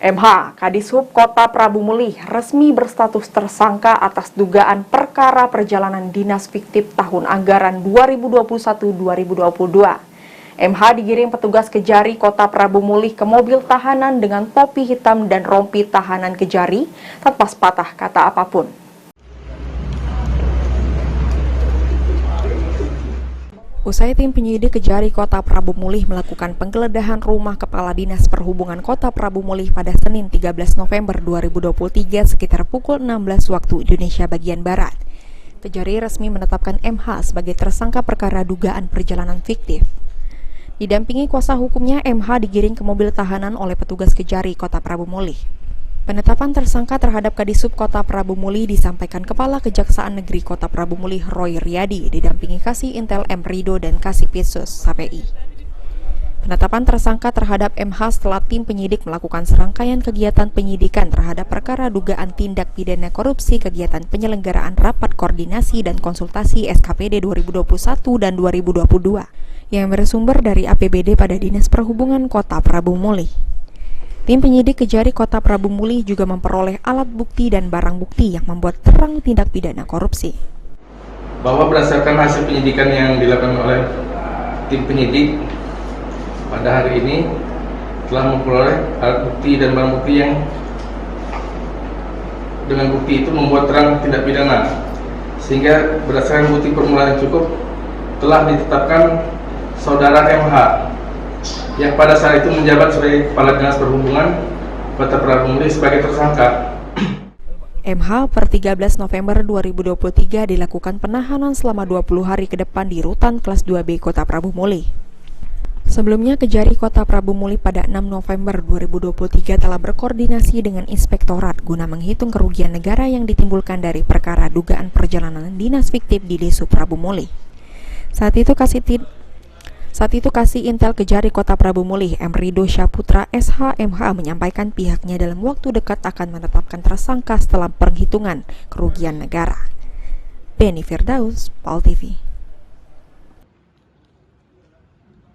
MH, Kadishub Kota Prabu Mulih resmi berstatus tersangka atas dugaan perkara perjalanan dinas fiktif tahun anggaran 2021-2022. MH digiring petugas Kejari Kota Prabu Mulih ke mobil tahanan dengan topi hitam dan rompi tahanan Kejari tanpa sepatah kata apapun. Usai tim penyidik Kejari Kota Prabu Mulih melakukan penggeledahan rumah Kepala Dinas Perhubungan Kota Prabu Mulih pada Senin 13 November 2023 sekitar pukul 16 waktu Indonesia bagian Barat. Kejari resmi menetapkan MH sebagai tersangka perkara dugaan perjalanan fiktif. Didampingi kuasa hukumnya, MH digiring ke mobil tahanan oleh petugas Kejari Kota Prabu Mulih. Penetapan tersangka terhadap Kadishub Kota Prabu Mulih disampaikan Kepala Kejaksaan Negeri Kota Prabu Mulih Roy Riyadi didampingi Kasih Intel M. Rido dan Kasih Pitsus KPI. Penetapan tersangka terhadap MH setelah tim penyidik melakukan serangkaian kegiatan penyidikan terhadap perkara dugaan tindak pidana korupsi kegiatan penyelenggaraan rapat koordinasi dan konsultasi SKPD 2021 dan 2022 yang bersumber dari APBD pada Dinas Perhubungan Kota Prabu Mulih. Tim penyidik Kejari Kota Prabu Mulih juga memperoleh alat bukti dan barang bukti yang membuat terang tindak pidana korupsi. Bahwa berdasarkan hasil penyidikan yang dilakukan oleh tim penyidik pada hari ini telah memperoleh alat bukti dan barang bukti yang dengan bukti itu membuat terang tindak pidana, sehingga berdasarkan bukti permulaan yang cukup telah ditetapkan saudara MH yang pada saat itu menjabat sebagai Kepala Dinas Perhubungan Kota Prabu Mulih sebagai tersangka. MH per 13 November 2023 dilakukan penahanan selama 20 hari ke depan di Rutan Kelas 2B Kota Prabu Mulih. Sebelumnya, Kejari Kota Prabu Mulih pada 6 November 2023 telah berkoordinasi dengan Inspektorat guna menghitung kerugian negara yang ditimbulkan dari perkara dugaan perjalanan dinas fiktif di Disub Prabu Mulih. Saat itu Kasih Intel Kejari Kota Prabu Mulih M. Rido Syaputra SH.MH menyampaikan pihaknya dalam waktu dekat akan menetapkan tersangka setelah perhitungan kerugian negara. Beni Firdaus, PAL TV.